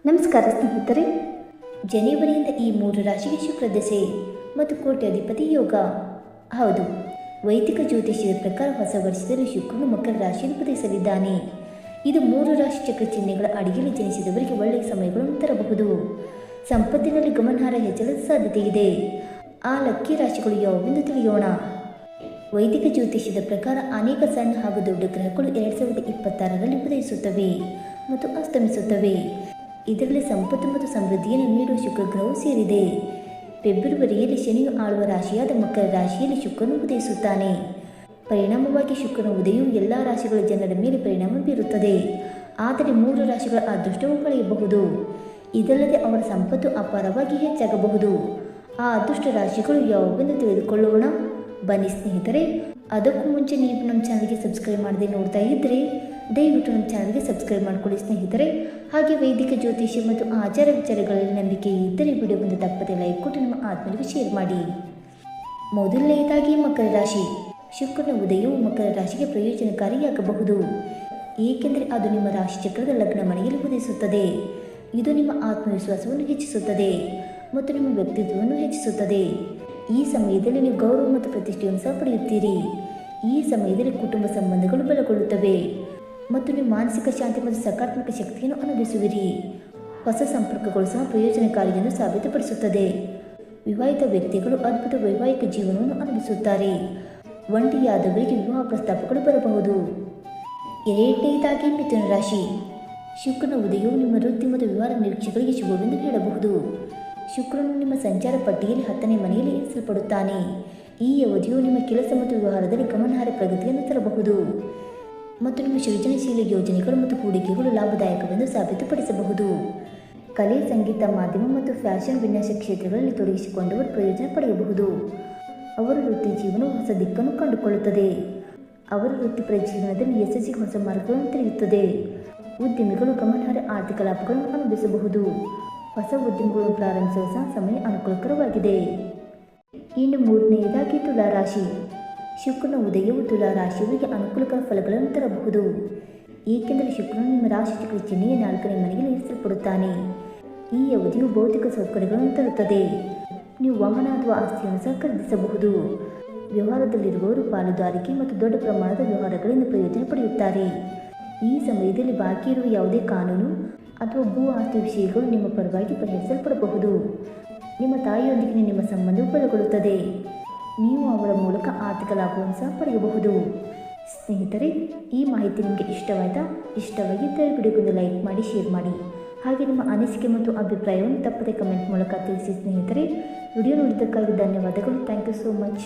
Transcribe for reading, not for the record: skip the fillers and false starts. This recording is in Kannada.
ನಮಸ್ಕಾರ ಸ್ನೇಹಿತರೆ, ಜನವರಿಯಿಂದ ಈ 3 ರಾಶಿಗೆ ಶುಕ್ರ ದಶೆ ಮತ್ತು ಕೋಟ್ಯಾಧಿಪತಿ ಯೋಗ. ಹೌದು, ವೈದಿಕ ಜ್ಯೋತಿಷ್ಯದ ಪ್ರಕಾರ ಹೊಸ ವರ್ಷದಲ್ಲಿ ಶುಕ್ರನು ಮಕರ ರಾಶಿಯಲ್ಲಿ ಪ್ರವೇಶಿಸಲಿದ್ದಾನೆ. ಇದು 3 ರಾಶಿ ಚಕ್ರ ಚಿಹ್ನೆಗಳ ಅಡಿಯಲ್ಲಿ ಜನಿಸಿದವರಿಗೆ ಒಳ್ಳೆಯ ಸಮಯಗಳನ್ನು ತರಬಹುದು. ಸಂಪತ್ತಿನಲ್ಲಿ ಗಮನಾರ್ಹ ಹೆಚ್ಚಳದ ಸಾಧ್ಯತೆ ಇದೆ. ಆ ಲಕ್ಕಿ ರಾಶಿಗಳು ಯಾವುವೆಂದು ತಿಳಿಯೋಣ. ವೈದಿಕ ಜ್ಯೋತಿಷ್ಯದ ಪ್ರಕಾರ ಅನೇಕ ಸಣ್ಣ ಹಾಗೂ ದೊಡ್ಡ ಗ್ರಹಗಳು 2026ರಲ್ಲಿ ಉದಯಿಸುತ್ತವೆ ಮತ್ತು ಅಸ್ತಮಿಸುತ್ತವೆ. ಇದರಲ್ಲಿ ಸಂಪತ್ತು ಮತ್ತು ಸಮೃದ್ಧಿಯನ್ನು ನೀಡುವ ಶುಕ್ರ ಗ್ರಹವು ಸೇರಿದೆ. ಫೆಬ್ರವರಿಯಲ್ಲಿ ಶನಿಯು ಆಳುವ ರಾಶಿಯಾದ ಮಕರ ರಾಶಿಯಲ್ಲಿ ಶುಕ್ರನು ಉದಯಿಸುತ್ತಾನೆ. ಪರಿಣಾಮವಾಗಿ ಶುಕ್ರನ ಉದಯವು ಎಲ್ಲ ರಾಶಿಗಳ ಜನರ ಮೇಲೆ ಪರಿಣಾಮ ಬೀರುತ್ತದೆ. ಆದರೆ 3 ರಾಶಿಗಳ ಅದೃಷ್ಟವು ಕಳೆಯಬಹುದು. ಇದಲ್ಲದೆ ಅವರ ಸಂಪತ್ತು ಅಪಾರವಾಗಿ ಹೆಚ್ಚಾಗಬಹುದು. ಆ ಅದೃಷ್ಟ ರಾಶಿಗಳು ಯಾವುವೆಂದು ತಿಳಿದುಕೊಳ್ಳೋಣ ಬನ್ನಿ ಸ್ನೇಹಿತರೆ. ಅದಕ್ಕೂ ಮುಂಚೆ ನೀವು ನಮ್ಮ ಚಾನಲ್ಗೆ ಸಬ್ಸ್ಕ್ರೈಬ್ ಮಾಡದೆ ನೋಡ್ತಾ ಇದ್ದರೆ ದಯವಿಟ್ಟು ನಮ್ಮ ಚಾನಲ್ಗೆ ಸಬ್ಸ್ಕ್ರೈಬ್ ಮಾಡಿಕೊಳ್ಳಿ ಸ್ನೇಹಿತರೆ. ಹಾಗೆ ವೈದಿಕ ಜ್ಯೋತಿಷ್ಯ ಮತ್ತು ಆಚಾರ ವಿಚಾರಗಳಲ್ಲಿ ನಂಬಿಕೆ ಇದ್ದರೆ ವಿಡಿಯೋವನ್ನು ತಪ್ಪದೆ ಲೈಕ್ ಕೊಟ್ಟು ನಿಮ್ಮ ಆತ್ಮೀಯರಿಗೆ ಶೇರ್ ಮಾಡಿ. ಮೊದಲನೆಯದಾಗಿ ಮಕರ ರಾಶಿ. ಶುಕ್ರನ ಉದಯವು ಮಕರ ರಾಶಿಗೆ ಪ್ರಯೋಜನಕಾರಿಯಾಗಬಹುದು, ಏಕೆಂದರೆ ಅದು ನಿಮ್ಮ ರಾಶಿ ಚಕ್ರದ ಲಗ್ನ ಮನೆಯಲ್ಲಿ ಉದಯಿಸುತ್ತದೆ. ಇದು ನಿಮ್ಮ ಆತ್ಮವಿಶ್ವಾಸವನ್ನು ಹೆಚ್ಚಿಸುತ್ತದೆ ಮತ್ತು ನಿಮ್ಮ ವ್ಯಕ್ತಿತ್ವವನ್ನು ಹೆಚ್ಚಿಸುತ್ತದೆ. ಈ ಸಮಯದಲ್ಲಿ ನೀವು ಗೌರವ ಮತ್ತು ಪ್ರತಿಷ್ಠೆಯನ್ನು ಸಹ ಪಡೆಯುತ್ತೀರಿ. ಈ ಸಮಯದಲ್ಲಿ ಕುಟುಂಬ ಸಂಬಂಧಗಳು ಬಲಗೊಳ್ಳುತ್ತವೆ ಮತ್ತು ನೀವು ಮಾನಸಿಕ ಶಾಂತಿ ಮತ್ತು ಸಕಾರಾತ್ಮಕ ಶಕ್ತಿಯನ್ನು ಅನುಭವಿಸುವಿರಿ. ಹೊಸ ಸಂಪರ್ಕಗಳು ಸಹ ಪ್ರಯೋಜನಕಾರಿ ಎಂದು ಸಾಬೀತುಪಡಿಸುತ್ತದೆ. ವಿವಾಹಿತ ವ್ಯಕ್ತಿಗಳು ಅದ್ಭುತ ವೈವಾಹಿಕ ಜೀವನವನ್ನು ಅನುಭವಿಸುತ್ತಾರೆ. ಒಂಟಿಯಾದವರಿಗೆ ವಿವಾಹ ಪ್ರಸ್ತಾಪಗಳು ಬರಬಹುದು. ಎರಡನೇದಾಗಿ ಮಿಥುನ ರಾಶಿ. ಶುಕ್ರನ ಉದಯವು ನಿಮ್ಮ ವೃತ್ತಿ ಮತ್ತು ವ್ಯವಹಾರ ನಿರೀಕ್ಷೆಗಳಿಗೆ ಶುಭವೆಂದು ಹೇಳಬಹುದು. ಶುಕ್ರನು ನಿಮ್ಮ ಸಂಚಾರ ಪಟ್ಟಿಯಲ್ಲಿ 10ನೇ ಮನೆಯಲ್ಲಿ ಇರಿಸಲ್ಪಡುತ್ತಾನೆ. ಈ ಅವಧಿಯು ನಿಮ್ಮ ಕೆಲಸ ಮತ್ತು ವ್ಯವಹಾರದಲ್ಲಿ ಗಮನಾರ್ಹ ಪ್ರಗತಿಯನ್ನು ತರಬಹುದು ಮತ್ತು ನಿಮ್ಮ ಸೃಜನಶೀಲ ಯೋಜನೆಗಳು ಮತ್ತು ಹೂಡಿಕೆಗಳು ಲಾಭದಾಯಕವೆಂದು ಸಾಬೀತುಪಡಿಸಬಹುದು. ಕಲೆ, ಸಂಗೀತ, ಮಾಧ್ಯಮ ಮತ್ತು ಫ್ಯಾಷನ್ ವಿನ್ಯಾಸ ಕ್ಷೇತ್ರಗಳಲ್ಲಿ ತೊಡಗಿಸಿಕೊಂಡವರು ಪ್ರಯೋಜನ ಪಡೆಯಬಹುದು. ಅವರ ವೃತ್ತಿ ಜೀವನವು ಹೊಸ ದಿಕ್ಕನ್ನು ಕಂಡುಕೊಳ್ಳುತ್ತದೆ. ಅವರ ವೃತ್ತಿಪರ ಜೀವನದಲ್ಲಿ ಯಶಸ್ಸಿಗೆ ಹೊಸ ಮಾರ್ಗಗಳನ್ನು ತೆರೆಯುತ್ತದೆ. ಉದ್ಯಮಿಗಳು ಗಮನಾರ್ಹ ಆರ್ಥಿಕ ಲಾಭಗಳನ್ನು ಅನುಭವಿಸಬಹುದು. ಹೊಸ ಉದ್ಯಮಗಳನ್ನು ಪ್ರಾರಂಭಿಸುವ ಸಹ ಸಮಯ ಅನುಕೂಲಕರವಾಗಿದೆ. ಇನ್ನು ಮೂರನೆಯದಾಗಿ ತುಲಾ ರಾಶಿ. ಶುಕ್ರನ ಉದಯವು ತುಲಾ ರಾಶಿಯವರಿಗೆ ಅನುಕೂಲಕರ ಫಲಗಳನ್ನು ತರಬಹುದು, ಏಕೆಂದರೆ ಶುಕ್ರನು ನಿಮ್ಮ ರಾಶಿ ಚಕ್ರ ಚಿಹ್ನೆಯ 4ನೇ ಮನೆಯಲ್ಲಿ ಇರಿಸಲ್ಪಡುತ್ತಾನೆ. ಈ ಅವಧಿಯು ಭೌತಿಕ ಸೌಕರ್ಯಗಳನ್ನು ತರುತ್ತದೆ. ನೀವು ವಾಹನ ಅಥವಾ ಆಸ್ತಿಯನ್ನು ಸಹ ಖರೀದಿಸಬಹುದು. ವ್ಯವಹಾರದಲ್ಲಿರುವವರು ಪಾಲುದಾರಿಕೆ ಮತ್ತು ದೊಡ್ಡ ಪ್ರಮಾಣದ ವ್ಯವಹಾರಗಳಿಂದ ಪ್ರಯೋಜನ ಪಡೆಯುತ್ತಾರೆ. ಈ ಸಮಯದಲ್ಲಿ ಬಾಕಿ ಇರುವ ಯಾವುದೇ ಕಾನೂನು ಅಥವಾ ಭೂ ಆಸ್ತಿ ವಿಷಯಗಳು ನಿಮ್ಮ ಪರವಾಗಿ ಪರಿಹರಿಸಲ್ಪಡಬಹುದು. ನಿಮ್ಮ ತಾಯಿಯೊಂದಿಗೆ ನಿಮ್ಮ ಸಂಬಂಧವು ಬಲಗೊಳ್ಳುತ್ತದೆ. ನೀವು ಅವರ ಮೂಲಕ ಆರ್ಥಿಕ ಲಾಭವನ್ನು ಸಹ ಪಡೆಯಬಹುದು. ಸ್ನೇಹಿತರೆ, ಈ ಮಾಹಿತಿ ನಿಮಗೆ ಇಷ್ಟವಾಯಿತಾ? ಇಷ್ಟವಾಗಿದ್ದರೆ ವಿಡಿಯೋಗೊಂದು ಲೈಕ್ ಮಾಡಿ, ಶೇರ್ ಮಾಡಿ. ಹಾಗೆ ನಿಮ್ಮ ಅನಿಸಿಕೆ ಮತ್ತು ಅಭಿಪ್ರಾಯವನ್ನು ತಪ್ಪದೆ ಕಮೆಂಟ್ ಮೂಲಕ ತಿಳಿಸಿ ಸ್ನೇಹಿತರೆ. ವಿಡಿಯೋ ನೋಡಿದ್ದಕ್ಕಾಗಿ ಧನ್ಯವಾದಗಳು. Thank you so much.